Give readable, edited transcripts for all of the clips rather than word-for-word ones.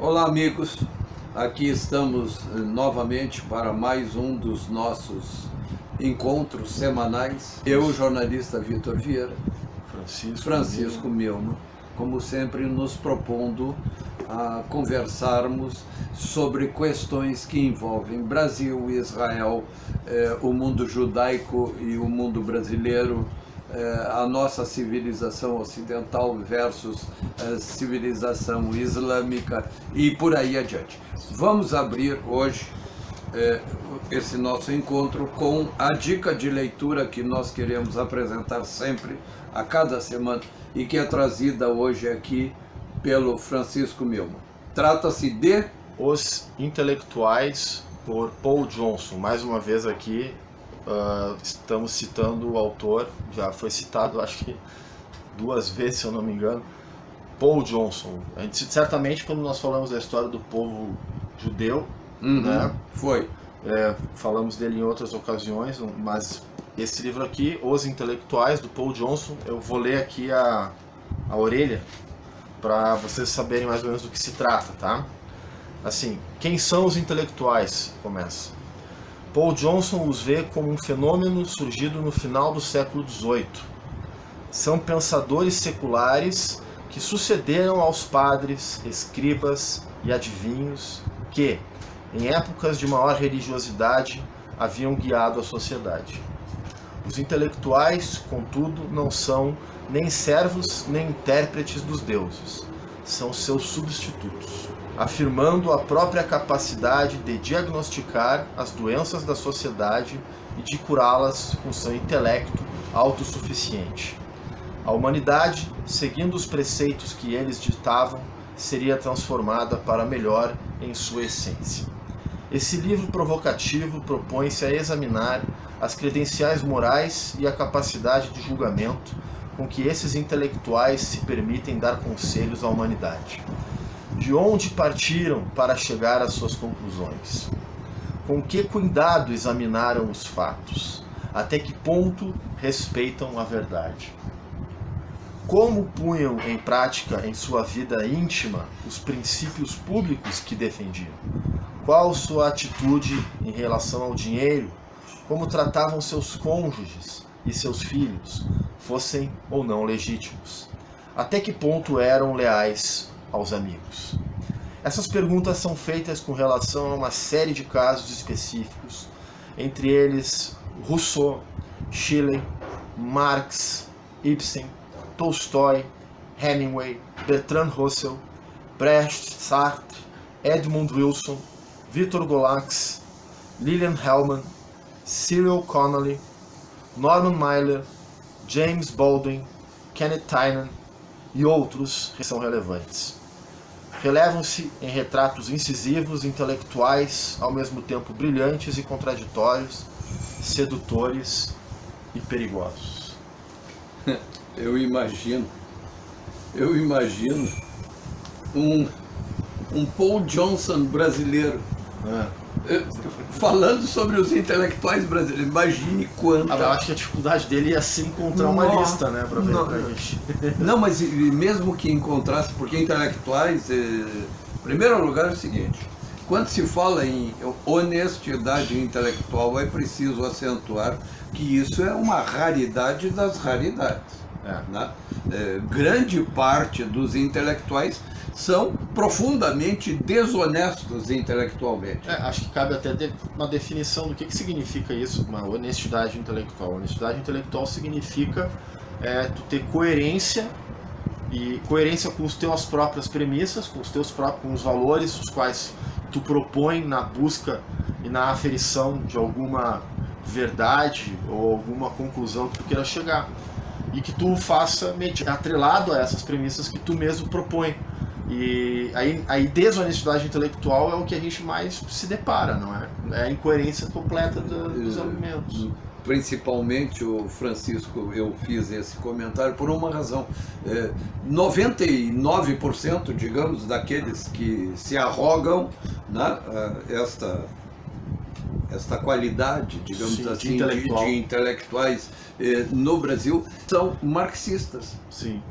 Olá, amigos, aqui estamos novamente para mais um dos nossos encontros semanais. Eu, o jornalista Vitor Vieira, Francisco Milman, como sempre nos propondo a conversarmos sobre questões que envolvem Brasil, Israel, o mundo judaico e o mundo brasileiro, a nossa civilização ocidental versus a civilização islâmica e por aí adiante. Vamos abrir hoje esse nosso encontro com a dica de leitura que nós queremos apresentar sempre, a cada semana, e que é trazida hoje aqui pelo Francisco Milman. Trata-se de Os Intelectuais, por Paul Johnson. Mais uma vez aqui, estamos citando o autor, já foi citado acho que 2 vezes, se eu não me engano, Paul Johnson. A gente, certamente, quando nós falamos da história do povo judeu, né, falamos dele em outras ocasiões, mas esse livro aqui, Os Intelectuais, do Paul Johnson, eu vou ler aqui a orelha para vocês saberem mais ou menos do que se trata, tá? Assim, quem são os intelectuais? Começa. Paul Johnson os vê como um fenômeno surgido no final do século XVIII. São pensadores seculares que sucederam aos padres, escribas e adivinhos que, em épocas de maior religiosidade, haviam guiado a sociedade. Os intelectuais, contudo, não são nem servos nem intérpretes dos deuses, são seus substitutos, afirmando a própria capacidade de diagnosticar as doenças da sociedade e de curá-las com seu intelecto autossuficiente. A humanidade, seguindo os preceitos que eles ditavam, seria transformada para melhor em sua essência. Esse livro provocativo propõe-se a examinar as credenciais morais e a capacidade de julgamento com que esses intelectuais se permitem dar conselhos à humanidade. De onde partiram para chegar às suas conclusões? Com que cuidado examinaram os fatos? Até que ponto respeitam a verdade? Como punham em prática em sua vida íntima os princípios públicos que defendiam? Qual sua atitude em relação ao dinheiro? Como tratavam seus cônjuges e seus filhos, fossem ou não legítimos? Até que ponto eram leais aos amigos? Essas perguntas são feitas com relação a uma série de casos específicos, entre eles Rousseau, Shelley, Marx, Ibsen, Tolstói, Hemingway, Bertrand Russell, Brecht, Sartre, Edmund Wilson, Victor Golancz, Lillian Hellman, Cyril Connolly, Norman Mailer, James Baldwin, Kenneth Tynan e outros que são relevantes. Relevam-se em retratos incisivos, intelectuais, ao mesmo tempo brilhantes e contraditórios, sedutores e perigosos. Eu imagino um Paul Johnson brasileiro falando sobre os intelectuais brasileiros. Imagine quanto. Eu acho que a dificuldade dele ia ser encontrar uma lista, né, para ver pra gente. Não, mas mesmo que encontrasse, porque intelectuais, em primeiro lugar é o seguinte: quando se fala em honestidade intelectual, é preciso acentuar que isso é uma raridade das raridades. Né? Grande parte dos intelectuais são profundamente desonestos intelectualmente. Acho que cabe até uma definição do que significa isso, uma honestidade intelectual. Honestidade intelectual significa tu ter coerência, e coerência com as tuas próprias premissas, com os valores os quais tu propõe na busca e na aferição de alguma verdade ou alguma conclusão que tu queira chegar. E que tu faça atrelado a essas premissas que tu mesmo propõe. E a desonestidade intelectual é o que a gente mais se depara, não é? É a incoerência completa dos argumentos. Principalmente, o Francisco, eu fiz esse comentário por uma razão. 99%, digamos, daqueles que se arrogam, né, esta qualidade, digamos, sim, assim, de intelectuais no Brasil, são marxistas. Sim.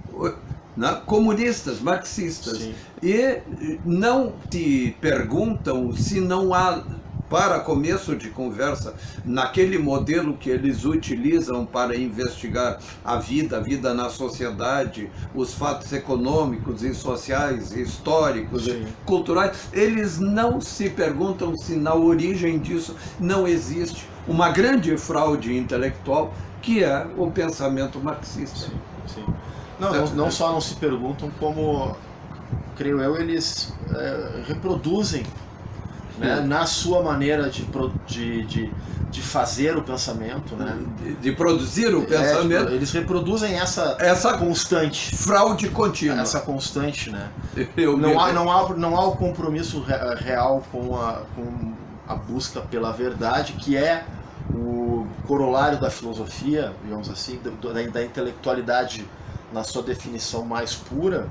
Comunistas, marxistas. Sim. e não se perguntam se não há, para começo de conversa, naquele modelo que eles utilizam para investigar a vida na sociedade, os fatos econômicos e sociais, históricos, Sim. culturais, eles não se perguntam se na origem disso não existe uma grande fraude intelectual, que é o pensamento marxista. Sim, sim. Não só não se perguntam, como, creio eu, eles reproduzem, né, na sua maneira de fazer o pensamento, né? De produzir o pensamento. Eles reproduzem essa constante. Fraude contínua. Essa constante, né? Não há o compromisso real com a busca pela verdade, que é o corolário da filosofia, digamos assim, da intelectualidade na sua definição mais pura,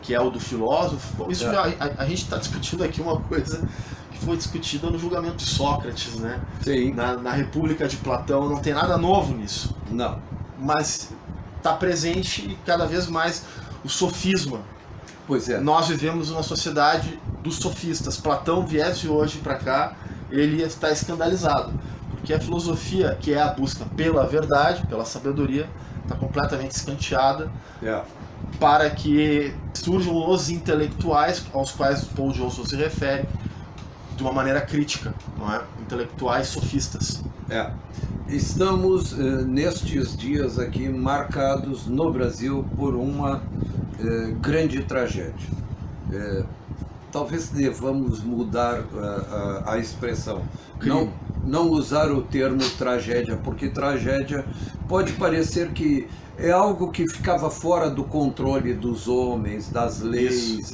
que é o do filósofo. Isso a gente está discutindo aqui uma coisa que foi discutida no julgamento de Sócrates, né? Sim. Na República de Platão, não tem nada novo nisso. Não. Mas está presente cada vez mais o sofisma. Pois é. Nós vivemos uma sociedade dos sofistas. Platão viesse hoje para cá, ele ia estar escandalizado, porque a filosofia, que é a busca pela verdade, pela sabedoria, está completamente escanteada, para que surjam os intelectuais aos quais Paul Johnson se refere de uma maneira crítica, não é? Intelectuais sofistas. Estamos nestes dias aqui marcados no Brasil por uma grande tragédia. Talvez devamos mudar a expressão. Não usar o termo tragédia, porque tragédia pode parecer que é algo que ficava fora do controle dos homens, das leis,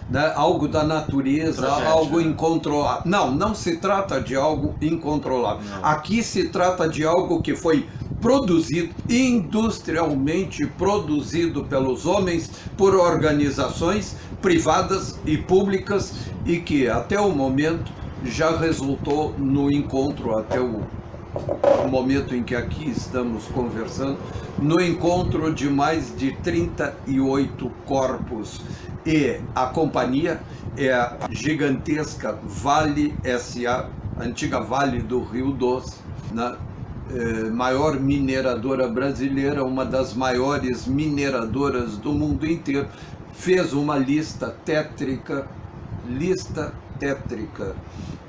né? Algo da natureza, algo incontrolável. Não se trata de algo incontrolável. Não. Aqui se trata de algo que foi produzido, industrialmente produzido pelos homens, por organizações privadas e públicas, e que até o momento já resultou no encontro, até o momento em que aqui estamos conversando, no encontro de mais de 38 corpos. E a companhia é a gigantesca Vale S.A., antiga Vale do Rio Doce, né? Maior mineradora brasileira, uma das maiores mineradoras do mundo inteiro, fez uma lista tétrica,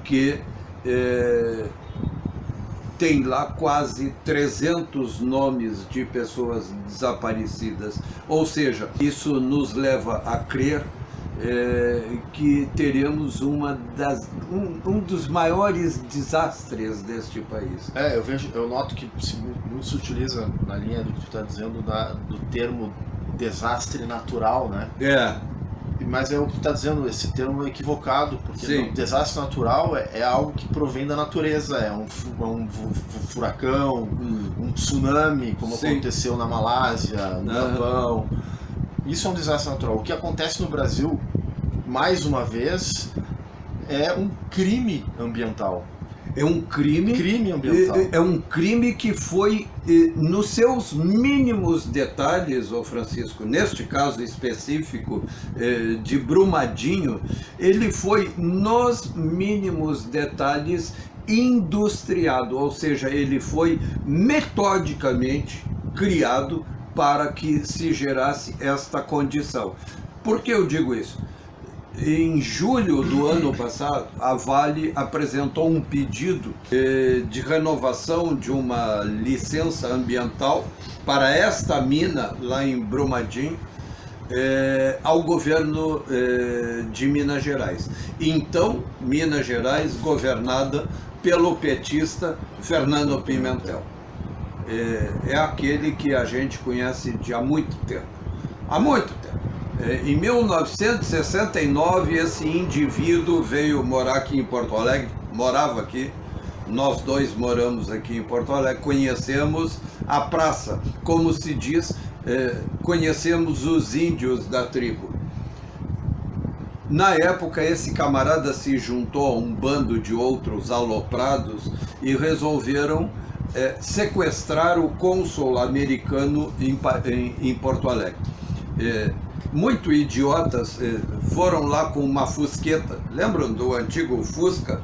que tem lá quase 300 nomes de pessoas desaparecidas. Ou seja, isso nos leva a crer que teremos um dos maiores desastres deste país. Eu noto que muito se utiliza na linha do que tu está dizendo do termo desastre natural, né? Mas é o que tu está dizendo, esse termo é equivocado, porque desastre natural é algo que provém da natureza, é um furacão, um tsunami, como aconteceu na Malásia, no Japão. Isso é um desastre natural. O que acontece no Brasil, mais uma vez, é um crime ambiental. É um crime ambiental. É um crime que foi, nos seus mínimos detalhes, ô Francisco, neste caso específico de Brumadinho, ele foi, nos mínimos detalhes, industriado, ou seja, ele foi metodicamente criado para que se gerasse esta condição. Por que eu digo isso? Em julho do ano passado, a Vale apresentou um pedido de renovação de uma licença ambiental para esta mina lá em Brumadinho ao governo de Minas Gerais. Então, Minas Gerais governada pelo petista Fernando Pimentel. É aquele que a gente conhece de há muito tempo. Há muito tempo. Em 1969, esse indivíduo veio morar aqui em Porto Alegre, morava aqui, nós dois moramos aqui em Porto Alegre, conhecemos a praça, como se diz, conhecemos os índios da tribo. Na época, esse camarada se juntou a um bando de outros aloprados e resolveram sequestrar o cônsul americano em Porto Alegre. muito idiotas, foram lá com uma fusqueta, lembram do antigo Fusca?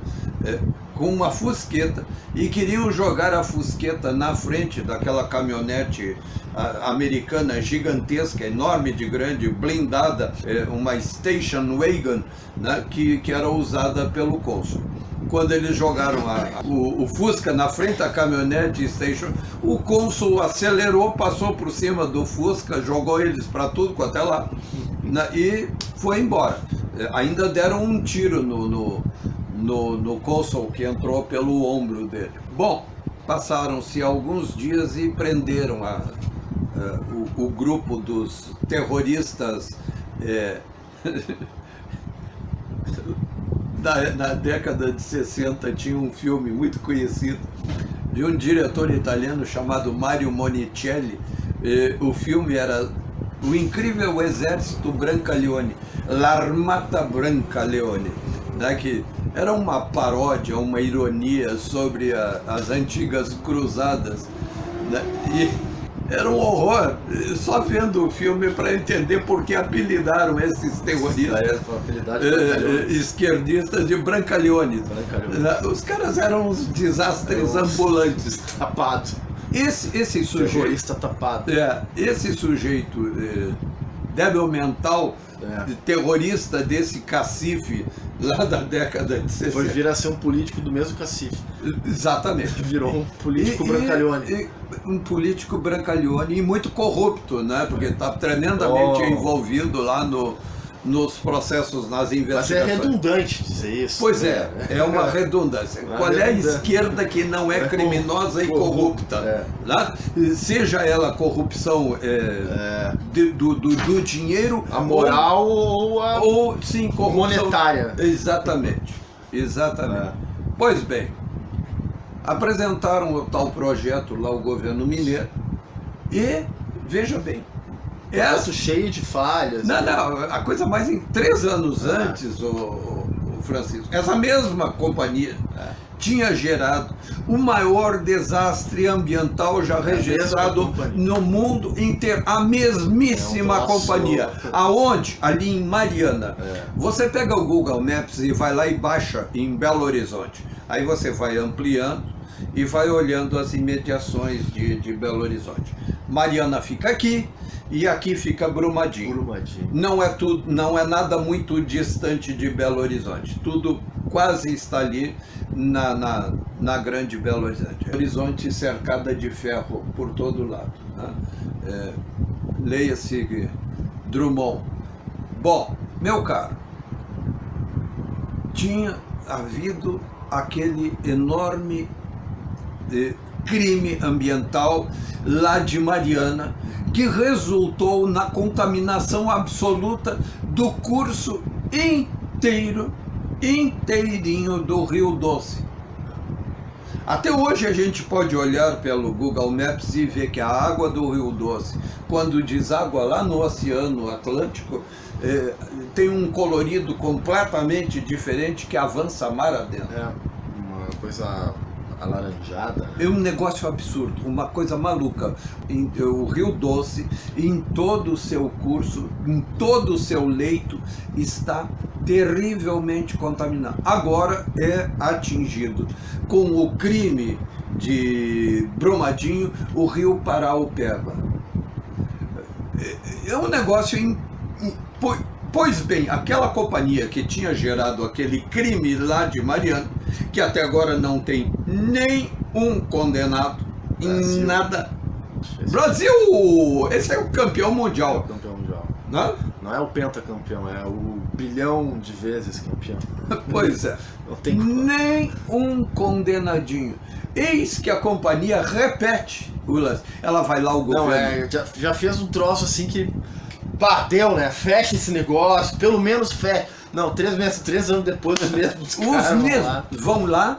Com uma fusqueta, e queriam jogar a fusqueta na frente daquela caminhonete americana gigantesca, enorme de grande, blindada, uma station wagon, né, que era usada pelo cônsul. Quando eles jogaram o Fusca na frente da caminhonete station, o cônsul acelerou, passou por cima do Fusca, jogou eles para tudo quanto é lá, né, e foi embora. Ainda deram um tiro no cônsul, que entrou pelo ombro dele. Bom, passaram-se alguns dias e prenderam o grupo dos terroristas na década de 60. Tinha um filme muito conhecido de um diretor italiano chamado Mario Monicelli. O filme era O Incrível Exército Brancaleone, L'Armata Brancaleone, né, que era uma paródia, uma ironia sobre as antigas cruzadas, né? E era um horror, só vendo o filme para entender por que apelidaram esses terroristas esquerdistas de Brancaleone. Os caras eram uns desastres ambulantes. Tapado. Esse sujeito, terrorista tapado. Esse sujeito débil mental, terrorista desse cacife lá da década de 60. Foi vir a ser um político do mesmo cacife. Exatamente. Virou um político brancaleone. Um político brancaleone e muito corrupto, né? Porque está tremendamente envolvido lá nos processos, nas investigações. Mas é redundante dizer isso. Pois é uma redundância. Qual é a esquerda que não é criminosa e corrupta? Né? Seja ela corrupção do dinheiro, a moral ou sim, corrupção monetária. Exatamente. Pois bem, apresentaram o tal projeto lá ao governo mineiro e, veja bem, cheio de falhas. Não, a coisa mais 3 anos antes, o Francisco, essa mesma companhia tinha gerado o maior desastre ambiental já registrado no mundo inteiro. A mesmíssima companhia. Aonde? Ali em Mariana. Você pega o Google Maps e vai lá e baixa em Belo Horizonte. Aí você vai ampliando e vai olhando as imediações de Belo Horizonte. Mariana fica aqui e aqui fica Brumadinho. Não é nada muito distante de Belo Horizonte. Tudo quase está ali na grande Belo Horizonte. Horizonte cercada de ferro por todo lado, né? Leia-se Drummond. Bom, meu caro, tinha havido aquele enorme crime ambiental lá de Mariana, que resultou na contaminação absoluta do curso inteirinho do Rio Doce. Até hoje a gente pode olhar pelo Google Maps e ver que a água do Rio Doce, quando deságua lá no Oceano Atlântico, tem um colorido completamente diferente que avança mar adentro. Uma coisa alaranjada. É um negócio absurdo, uma coisa maluca. O Rio Doce, em todo o seu curso, em todo o seu leito, está terrivelmente contaminado. Agora é atingido com o crime de Brumadinho, o rio Paraopeba. É um negócio... Pois bem, aquela companhia que tinha gerado aquele crime lá de Mariana, que até agora não tem nem um condenado em nada. Brasil! Esse é o campeão mundial. Não é o pentacampeão, é o bilhão de vezes campeão. Pois é. Não tem nem um condenadinho. Eis que a companhia repete o lance. Ela vai lá, o governo... já fez um troço assim que... deu, né? Fecha esse negócio, pelo menos fecha. Não, 3 anos depois, os mesmos caras vão lá,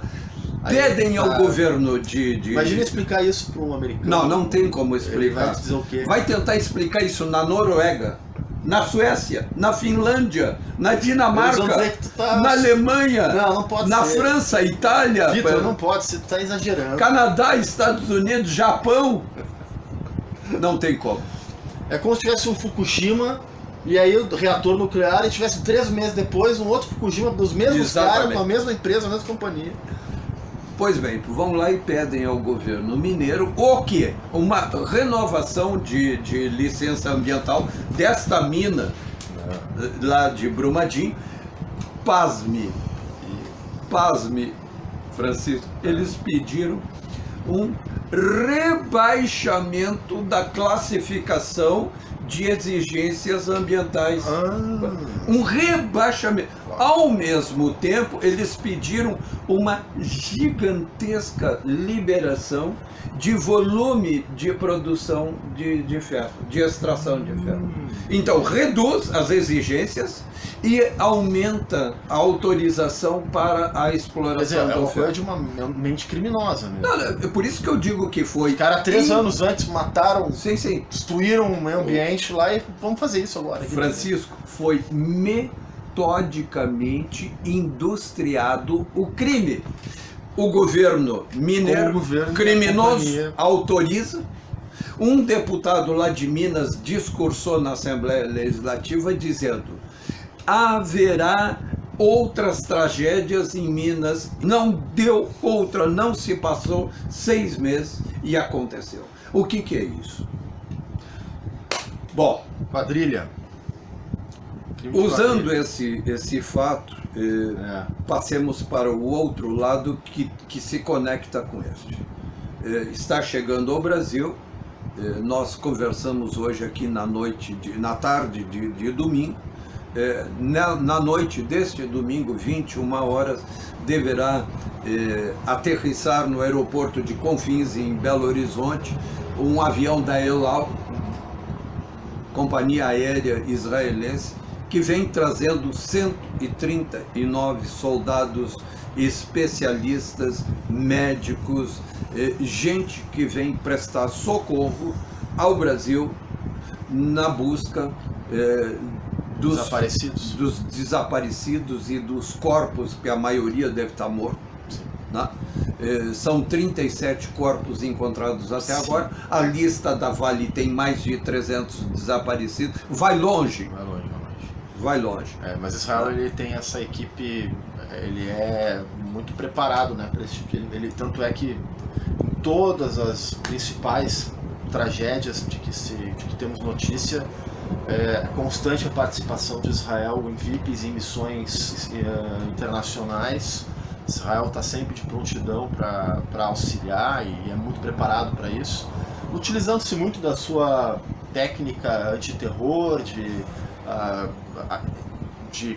pedem ao governo de... Imagina explicar isso para um americano. Não tem como explicar. Ele vai dizer o quê? Vai tentar explicar isso na Noruega, na Suécia, na Finlândia, na Dinamarca, na Alemanha, não pode na ser. França, Itália... Vitor, não pode, você está exagerando. Canadá, Estados Unidos, Japão... Não tem como. É como se tivesse um Fukushima e aí o reator nuclear e tivesse 3 meses depois um outro Fukushima dos mesmos caras, com a mesma empresa, a mesma companhia. Pois bem, vão lá e pedem ao governo mineiro o quê? Uma renovação de licença ambiental desta mina lá de Brumadinho. Pasme, Francisco, eles pediram um rebaixamento da classificação de exigências ambientais. Um rebaixamento. Ao mesmo tempo, eles pediram uma gigantesca liberação de volume de produção de ferro, de extração de ferro. Então, reduz as exigências e aumenta a autorização para a exploração do ferro. É uma coisa de uma mente criminosa mesmo. Não, é por isso que eu digo que foi... Os caras 3 anos antes mataram, sim, destruíram o meio ambiente lá e vamos fazer isso agora. Francisco, foi metodicamente industriado o crime. O governo mineiro, criminoso, autoriza. Um deputado lá de Minas discursou na Assembleia Legislativa dizendo: haverá outras tragédias em Minas. Não deu outra, não se passou 6 meses e aconteceu. O que é isso? Bom, quadrilha. Usando esse fato, passemos para o outro lado que se conecta com este. Está chegando ao Brasil. Nós conversamos hoje aqui na tarde de domingo. Na noite deste domingo, 21 horas, deverá aterrissar no aeroporto de Confins, em Belo Horizonte, um avião da El Al, companhia aérea israelense, que vem trazendo 139 soldados especialistas, médicos, gente que vem prestar socorro ao Brasil na busca dos desaparecidos e dos corpos, que a maioria deve estar morto. Né? São 37 corpos encontrados até agora. A lista da Vale tem mais de 300 desaparecidos. Vai longe. Mas Israel, ele tem essa equipe, ele é muito preparado, né, para esse tipo de... Tanto é que em todas as principais tragédias de que temos notícia, é constante a participação de Israel em VIPs, em missões internacionais. Israel está sempre de prontidão para auxiliar e é muito preparado para isso, utilizando-se muito da sua técnica antiterror, de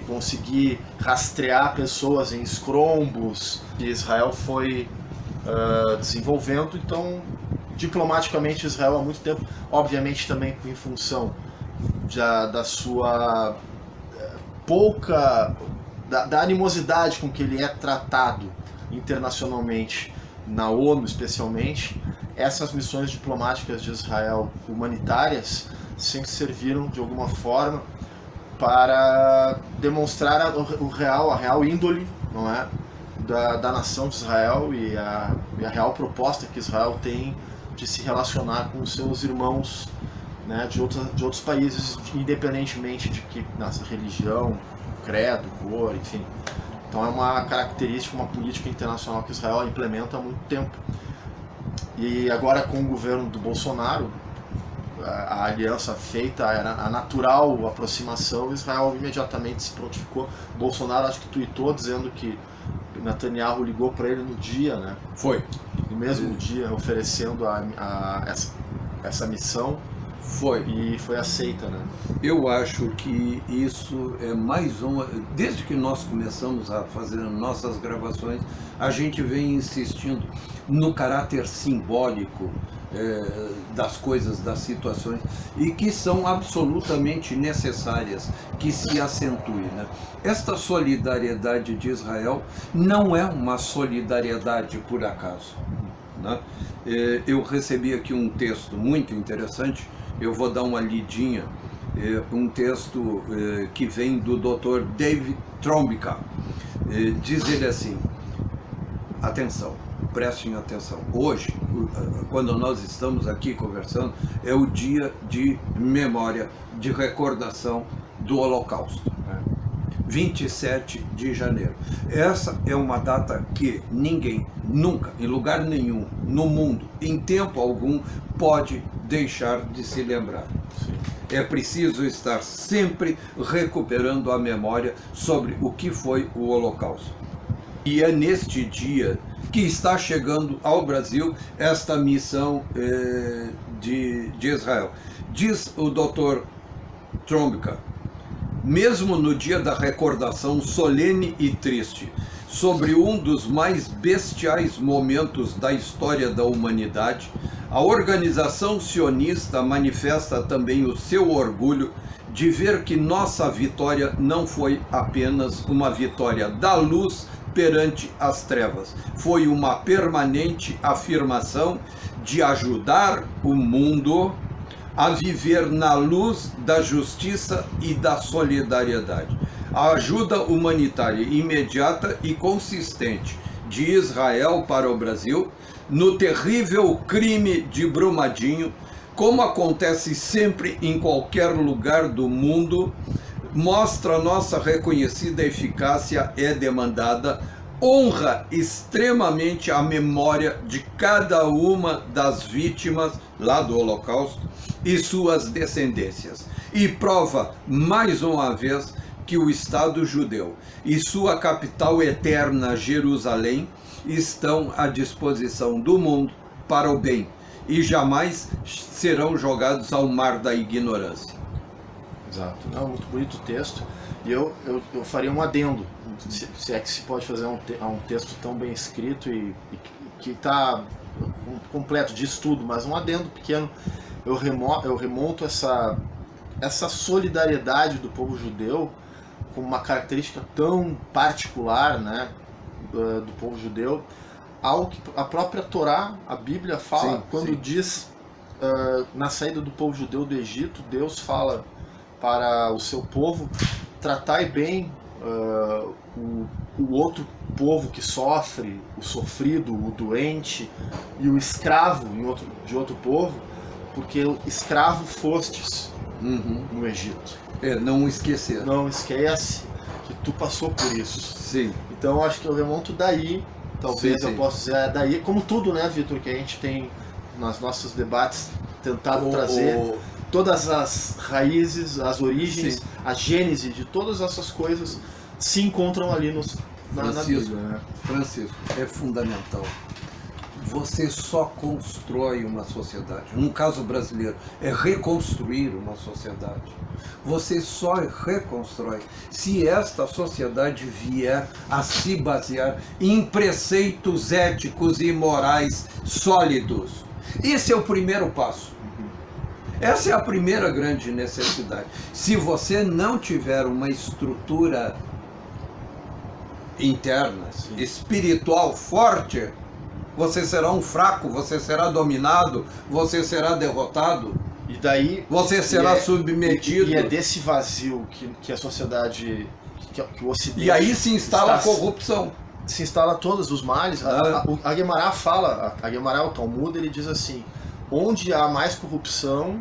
conseguir rastrear pessoas em escrombos que Israel foi desenvolvendo. Então, diplomaticamente, Israel há muito tempo, obviamente também em função da sua da animosidade com que ele é tratado internacionalmente, na ONU especialmente, essas missões diplomáticas de Israel humanitárias sempre serviram de alguma forma para demonstrar a real índole, não é, da nação de Israel e a real proposta que Israel tem de se relacionar com os seus irmãos, né, de outros países, independentemente de que nossa religião, credo, cor, enfim. Então é uma característica, uma política internacional que Israel implementa há muito tempo. E agora, com o governo do Bolsonaro, a aliança feita, a natural aproximação, Israel imediatamente se prontificou. Bolsonaro, acho que tweetou dizendo que Netanyahu ligou para ele no dia, né? Foi. No mesmo dia, oferecendo essa missão. Foi. E foi aceita, né? Eu acho que isso é mais uma... Desde que nós começamos a fazer nossas gravações, a gente vem insistindo no caráter simbólico das coisas, das situações, e que são absolutamente necessárias que se acentuem, né? Esta solidariedade de Israel não é uma solidariedade por acaso, né? Eu recebi aqui um texto muito interessante. Eu vou dar uma lidinha, um texto que vem do Dr. David Trombica. Diz ele assim, atenção: prestem atenção. Hoje, quando nós estamos aqui conversando, é o dia de memória, de recordação do Holocausto. 27 de janeiro. Essa é uma data que ninguém, nunca, em lugar nenhum, no mundo, em tempo algum, pode deixar de se lembrar. Sim. É preciso estar sempre recuperando a memória sobre o que foi o Holocausto. E é neste dia que está chegando ao Brasil esta missão de Israel. Diz o Dr. Tromka, mesmo no dia da recordação solene e triste sobre um dos mais bestiais momentos da história da humanidade, a organização sionista manifesta também o seu orgulho de ver que nossa vitória não foi apenas uma vitória da luz perante as trevas, foi uma permanente afirmação de ajudar o mundo a viver na luz da justiça e da solidariedade. A ajuda humanitária imediata e consistente de Israel para o Brasil, no terrível crime de Brumadinho, como acontece sempre em qualquer lugar do mundo, mostra nossa reconhecida eficácia é demandada, honra extremamente a memória de cada uma das vítimas lá do Holocausto e suas descendências, e prova mais uma vez que o Estado judeu e sua capital eterna, Jerusalém, estão à disposição do mundo para o bem e jamais serão jogados ao mar da ignorância. Exato. Não, muito bonito o texto. E eu faria um adendo, se é que se pode fazer um texto tão bem escrito e que está completo de estudo, mas um adendo pequeno. Eu remonto essa solidariedade do povo judeu com uma característica tão particular, né, do povo judeu, ao que a própria Torá, a Bíblia fala, sim, quando sim. Diz na saída do povo judeu do Egito, Deus fala para o seu povo: tratai bem o outro povo que sofre, o sofrido, o doente e o escravo de outro povo, porque escravo fostes no Egito. Não esquecer. Não esquece que tu passou por isso. Sim. Então eu acho que eu remonto daí, talvez sim, eu possa dizer, daí, como tudo, né, Vitor, que a gente tem nos nossos debates tentado trazer todas as raízes, as origens, sim, a gênese de todas essas coisas se encontram ali na Bíblia, né? Francisco, é fundamental. Você só constrói uma sociedade. No caso brasileiro, é reconstruir uma sociedade. Você só reconstrói se esta sociedade vier a se basear em preceitos éticos e morais sólidos. Esse é o primeiro passo. Essa é a primeira grande necessidade. Se você não tiver uma estrutura interna, sim, espiritual forte, você será um fraco, você será dominado, você será derrotado, e daí você será submetido. E é desse vazio que a sociedade, que o Ocidente... E aí se instala a corrupção. Se instala todos os males. A Guemará fala, a Guemará, o Talmud, ele diz assim: onde há mais corrupção,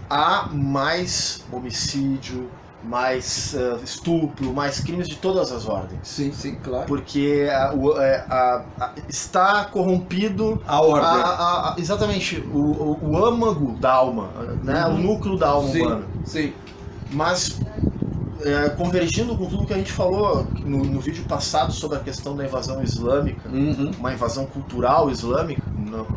há mais homicídio, mais estupro, mais crimes de todas as ordens. Sim, sim, claro. Porque está corrompido a ordem. Exatamente, o âmago da alma, né? O núcleo da alma humana. Sim. Mas, convergindo com tudo que a gente falou no vídeo passado sobre a questão da invasão islâmica, uma invasão cultural islâmica,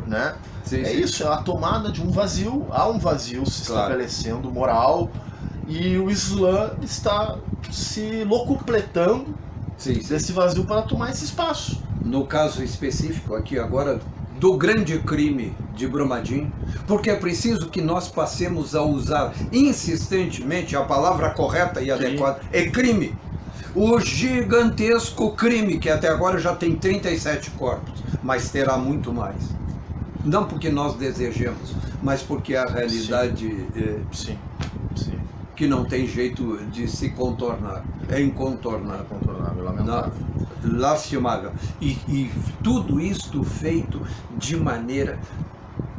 né? Sim, sim. Isso, é a tomada de um vazio, há um vazio se estabelecendo moral. E o Islã está se locupletando desse vazio para tomar esse espaço. No caso específico aqui agora do grande crime de Brumadinho, porque é preciso que nós passemos a usar insistentemente a palavra correta e adequada, é crime. O gigantesco crime, que até agora já tem 37 corpos, mas terá muito mais. Não porque nós desejemos, mas porque a realidade... Sim. Que não tem jeito de se contornar. É incontornável. Lamentável. lastimável. E tudo isto feito de maneira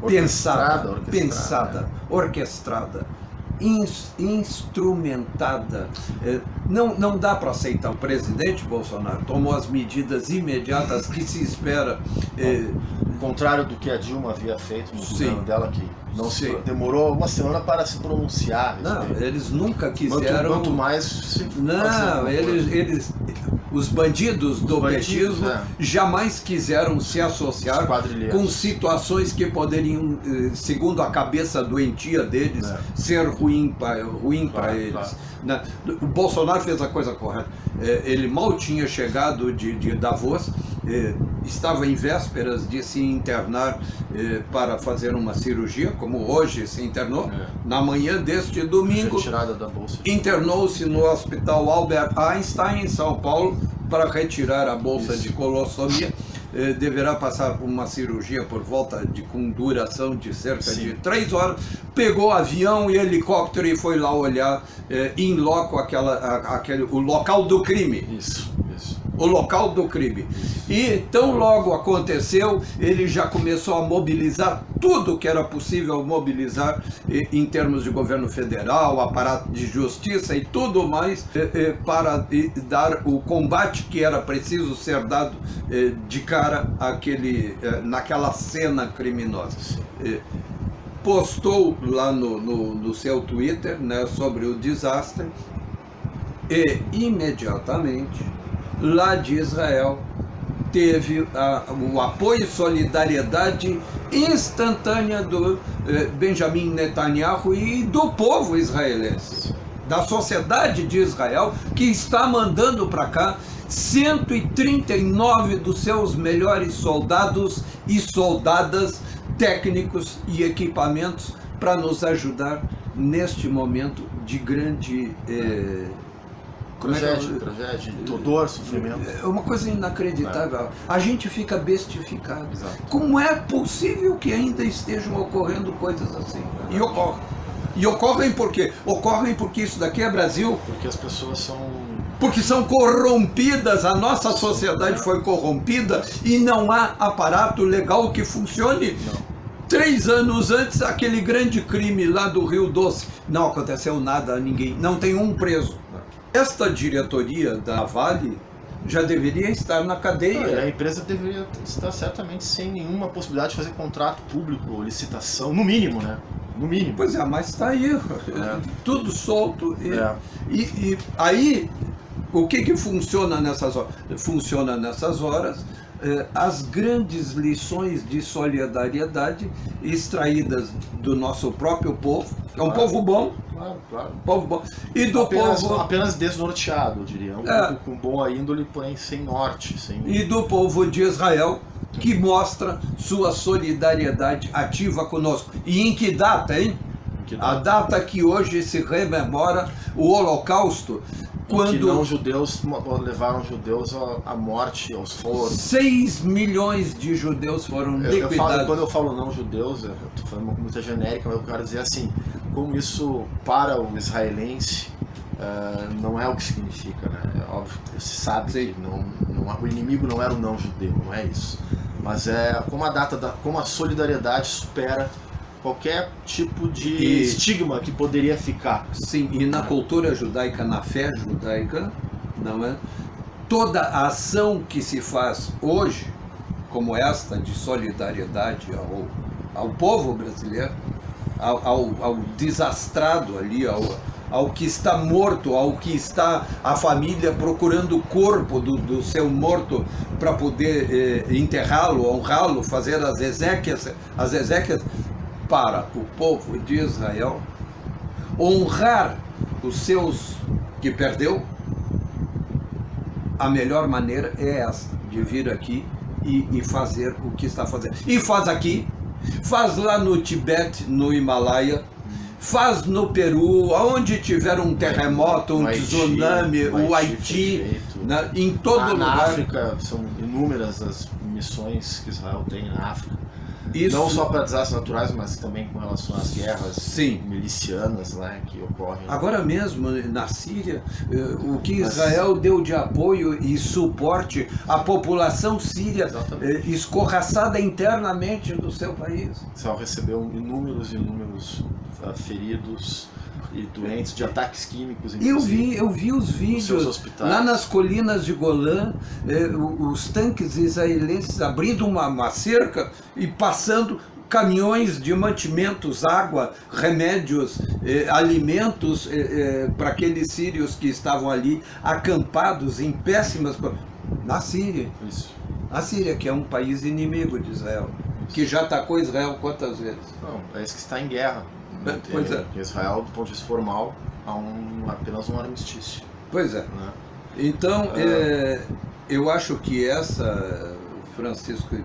pensada, orquestrada, instrumentada. Não dá para aceitar. O presidente Bolsonaro tomou as medidas imediatas que se espera. Ao contrário do que a Dilma havia feito no governo dela, que não se demorou uma semana para se pronunciar. Não, eles nunca quiseram. Quanto mais. Não, os bandidos do petismo jamais quiseram se associar com situações que poderiam, segundo a cabeça doentia deles, ser ruim para eles. Claro. O Bolsonaro fez a coisa correta. Ele mal tinha chegado de Davos, estava em vésperas de se internar para fazer uma cirurgia, como hoje se internou. Na manhã deste domingo, internou-se no Hospital Albert Einstein, em São Paulo, para retirar a bolsa de colossomia. Deverá passar por uma cirurgia com duração de cerca de 3 horas. Pegou avião e helicóptero e foi lá olhar in loco o local do crime. Isso. O local do crime. E tão logo aconteceu, ele já começou a mobilizar tudo que era possível mobilizar em termos de governo federal, aparato de justiça e tudo mais, para dar o combate que era preciso ser dado de cara naquela cena criminosa. Postou lá no seu Twitter, né, sobre o desastre, e imediatamente lá de Israel teve o apoio e solidariedade instantânea do Benjamin Netanyahu e do povo israelense, da sociedade de Israel, que está mandando para cá 139 dos seus melhores soldados e soldadas, técnicos e equipamentos para nos neste momento de grande tragédia, dor, sofrimento. É uma coisa inacreditável. A gente fica bestificado. Exato. Como é possível que ainda estejam ocorrendo coisas assim? E ocorrem. E ocorrem por quê? Ocorrem porque isso daqui é Brasil. Porque as pessoas são... Porque são corrompidas, a nossa sociedade foi corrompida e não há aparato legal que funcione. Não. 3 anos antes, aquele grande crime lá do Rio Doce, não aconteceu nada a ninguém, não tem um preso. Esta diretoria da Vale já deveria estar na cadeia. A empresa deveria estar certamente sem nenhuma possibilidade de fazer contrato público, licitação, no mínimo, né? No mínimo. Pois é, mas está aí, tudo solto. E aí, o que funciona nessas horas? Funciona nessas horas as grandes lições de solidariedade extraídas do nosso próprio povo, que é um povo bom. Claro. Povo bom. E do povo apenas desnorteado, eu diria. Um povo com boa índole, porém sem norte. E do povo de Israel, que mostra sua solidariedade ativa conosco. E em que data, hein? A data que hoje se rememora o Holocausto, quando que não judeus levaram judeus à morte, aos fornos. 6 milhões de judeus foram liquidados. Quando eu falo não judeus, eu estou falando uma coisa muito genérica, mas eu quero dizer assim, como isso para o israelense não é o que significa, né? É óbvio, se sabe que o inimigo não era o não judeu, não é isso. Mas é como a solidariedade supera qualquer tipo de estigma que poderia ficar. Sim, e na cultura judaica, na fé judaica, não é? Toda a ação que se faz hoje, como esta de solidariedade ao povo brasileiro, ao desastrado ali, ao que está morto, ao que está a família procurando o corpo do seu morto para poder enterrá-lo, honrá-lo, fazer as exéquias para o povo de Israel, honrar os seus que perdeu. A melhor maneira é essa, de vir aqui e fazer o que está fazendo. E faz aqui, faz lá no Tibete, no Himalaia, faz no Peru, onde tiver um terremoto, um tsunami, o Haiti, em todo lugar. Na África, são inúmeras as missões que Israel tem na África. Isso, não só para desastres naturais, mas também com relação às guerras sim. milicianas, né, que ocorrem. Agora mesmo, na Síria, o que Israel deu de apoio e suporte à população síria escorraçada internamente do seu país. Israel recebeu inúmeros feridos e doentes de ataques químicos. Eu vi os vídeos lá nas colinas de Golã, os tanques israelenses abrindo uma cerca e passando caminhões de mantimentos, água, remédios, alimentos para aqueles sírios que estavam ali acampados em péssimas... Na Síria. Isso. A Síria, que é um país inimigo de Israel, que já atacou Israel quantas vezes? Não, é esse que está em guerra. Pois é. Israel, do ponto de vista formal, há apenas um armistício. Pois é. Né? Então, eu acho que Francisco,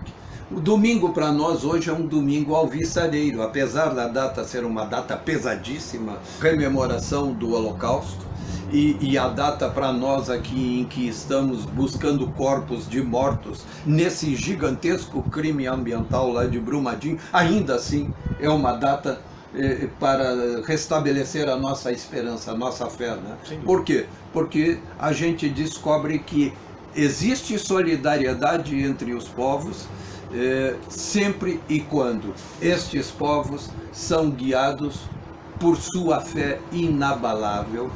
o domingo para nós hoje é um domingo alvissareiro, apesar da data ser uma data pesadíssima, rememoração do Holocausto, e a data para nós aqui em que estamos buscando corpos de mortos nesse gigantesco crime ambiental lá de Brumadinho, ainda assim é uma data para restabelecer a nossa esperança, a nossa fé, né? Por quê? Porque a gente descobre que existe solidariedade entre os povos, sempre e quando estes povos são guiados por sua fé inabalável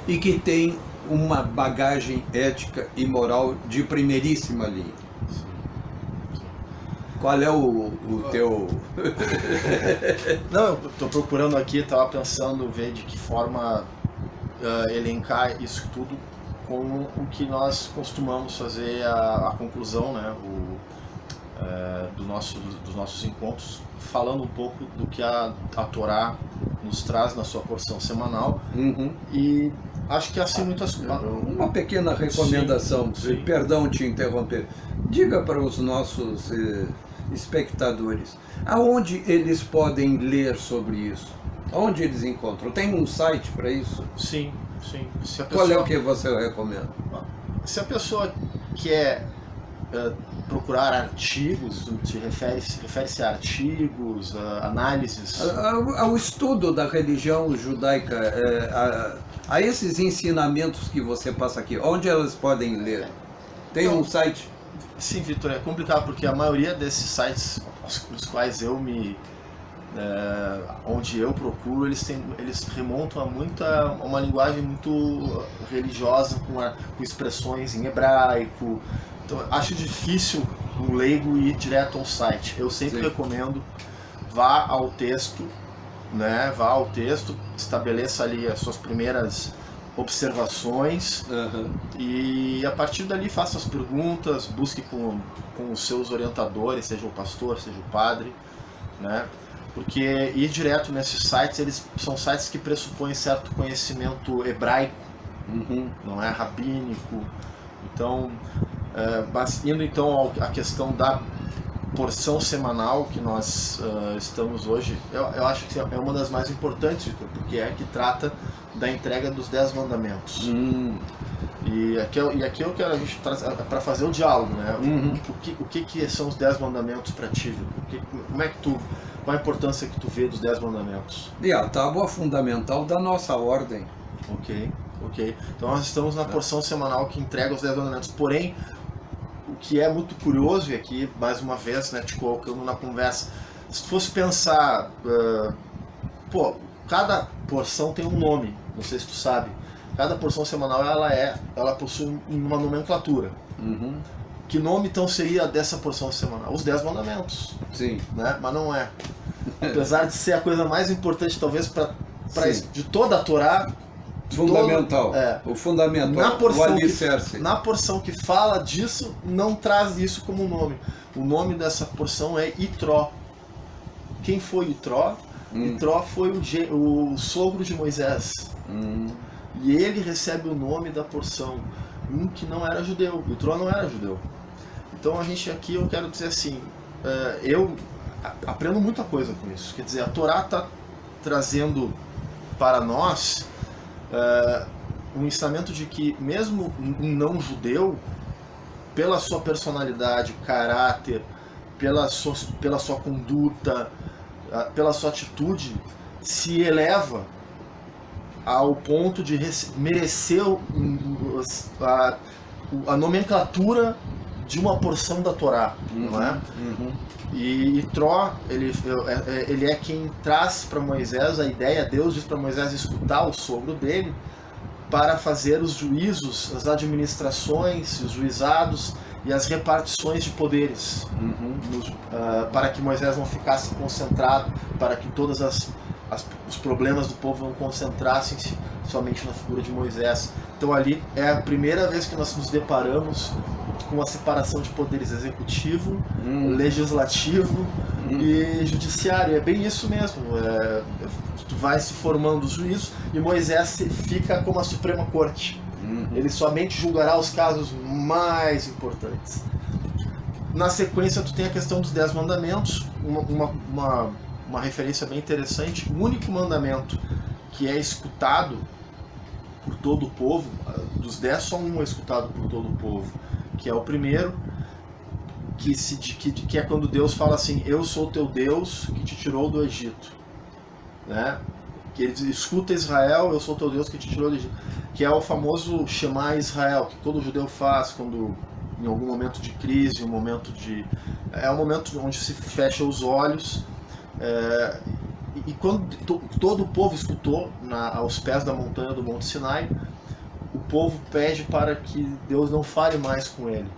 e que tem uma bagagem ética e moral de primeiríssima linha. Qual é o teu... Não, eu estou procurando aqui, estava pensando ver de que forma elencar isso tudo com o que nós costumamos fazer a conclusão, né, dos nossos encontros, falando um pouco do que a Torá nos traz na sua porção semanal. E acho que assim muitas coisas. Uma pequena recomendação, sim. Perdão te interromper. Diga para os nossos espectadores aonde eles podem ler sobre isso, aonde eles encontram. Tem um site para isso? Sim, sim. Qual é o que você recomenda? Se a pessoa quer procurar artigos, refere-se a artigos, análises... Ao estudo da religião judaica, a esses ensinamentos que você passa aqui, onde elas podem ler? Tem um site? Sim, Vitor, é complicado porque a maioria desses sites nos quais onde eu procuro, eles remontam a uma linguagem muito religiosa, com expressões em hebraico. Então, acho difícil um leigo ir direto ao site. Eu sempre recomendo, vá ao texto, né? Vá ao texto, estabeleça ali as suas primeiras observações e a partir dali faça as perguntas, busque com os seus orientadores, seja o pastor, seja o padre, né? Porque ir direto nesses sites, eles são sites que pressupõem certo conhecimento hebraico, não é rabínico. Então, mas indo então à questão da porção semanal que nós estamos hoje, eu acho que é uma das mais importantes, Victor, porque é a que trata da entrega dos 10 mandamentos. E aqui eu quero a gente para fazer o diálogo, né? O que são os 10 mandamentos para ti? Qual a importância que tu vê dos 10 mandamentos? E a tábua fundamental da nossa ordem. Ok. Então nós estamos na porção semanal que entrega os 10 mandamentos. Porém, o que é muito curioso, e aqui mais uma vez, né, te colocando na conversa, se tu fosse pensar, cada porção tem um nome, não sei se tu sabe. Cada porção semanal ela possui uma nomenclatura. Que nome então seria dessa porção semanal? Os 10 mandamentos. Sim. Né? Mas não é. Apesar de ser a coisa mais importante, talvez, de toda a Torá. Fundamental. O fundamental. O alicerce. Na porção que fala disso, não traz isso como nome. O nome dessa porção é Itró. Quem foi Itró? Itró foi o sogro de Moisés. E ele recebe o nome da porção. Um que não era judeu. Itró não era judeu. Então eu quero dizer assim, eu aprendo muita coisa com isso. Quer dizer, a Torá está trazendo para nós um ensinamento de que mesmo um não judeu, pela sua personalidade, caráter, pela sua conduta, pela sua atitude, se eleva ao ponto de merecer a nomenclatura de uma porção da Torá, não é? E Itró, ele é quem traz para Moisés a ideia. Deus diz para Moisés escutar o sogro dele para fazer os juízos, as administrações, os juizados e as repartições de poderes, para que Moisés não ficasse concentrado, para que todos os problemas do povo não concentrassem-se somente na figura de Moisés. Então ali é a primeira vez que nós nos deparamos com a separação de poderes executivo, legislativo e judiciário. É bem isso mesmo. Tu vai se formando os juízos e Moisés fica como a Suprema Corte. Ele somente julgará os casos mais importantes. Na sequência, tu tem a questão dos 10 mandamentos, uma referência bem interessante. O único mandamento que é escutado por todo o povo, dos 10, só um é escutado por todo o povo, que é o primeiro, que é quando Deus fala assim: eu sou teu Deus que te tirou do Egito, né? Que ele diz: escuta Israel, eu sou teu Deus que te tirou do Egito, que é o famoso Shema Israel, que todo judeu faz quando em algum momento de crise, um momento onde se fecha os olhos, e quando todo o povo escutou aos pés da montanha do Monte Sinai, o povo pede para que Deus não fale mais com ele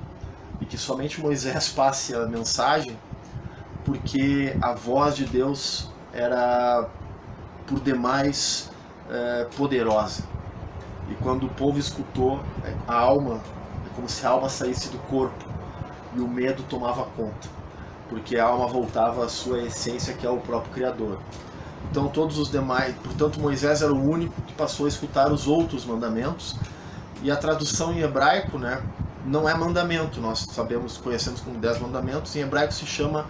e que somente Moisés passe a mensagem, porque a voz de Deus era por demais poderosa. E quando o povo escutou, a alma, é como se a alma saísse do corpo e o medo tomava conta, porque a alma voltava à sua essência, que é o próprio Criador. Então todos os demais, portanto Moisés era o único que passou a escutar os outros mandamentos. E a tradução em hebraico, né, não é mandamento, nós conhecemos como 10 mandamentos. Em hebraico se chama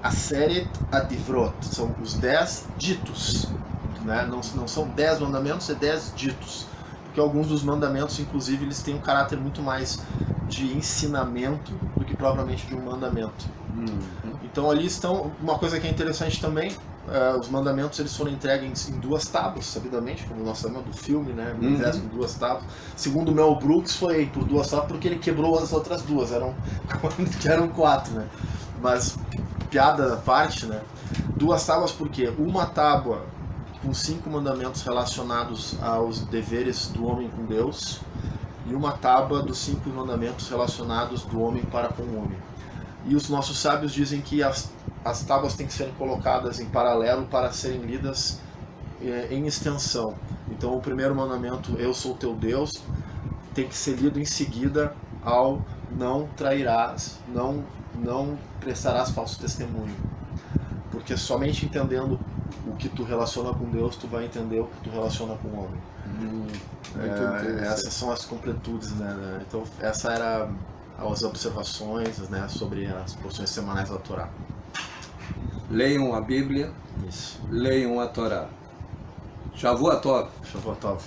Aseret Adivrot, são os 10 ditos, né? Não são 10 mandamentos, é 10 ditos, porque alguns dos mandamentos, inclusive, eles têm um caráter muito mais de ensinamento do que propriamente de um mandamento. Então ali estão, uma coisa que é interessante também, os mandamentos eles foram entregues em 2 tábuas, sabidamente, como nós sabemos do filme, né? Moisés com 2 tábuas. Segundo Mel Brooks, foi por 2 tábuas porque ele quebrou as outras 2, eram 4, né? Mas piada à parte, né? 2 tábuas porque uma tábua com 5 mandamentos relacionados aos deveres do homem com Deus e uma tábua dos 5 mandamentos relacionados do homem para com o homem. E os nossos sábios dizem que as tábuas têm que serem colocadas em paralelo para serem lidas em extensão. Então o primeiro mandamento, eu sou teu Deus, tem que ser lido em seguida ao não trairás, não prestarás falso testemunho. Porque somente entendendo o que tu relaciona com Deus, tu vai entender o que tu relaciona com o homem. Essas são as completudes, né? Então essa era as observações, né, sobre as porções semanais da Torá. Leiam a Bíblia, Isso. leiam a Torá. Shavuot Tov. Shavuot Tov.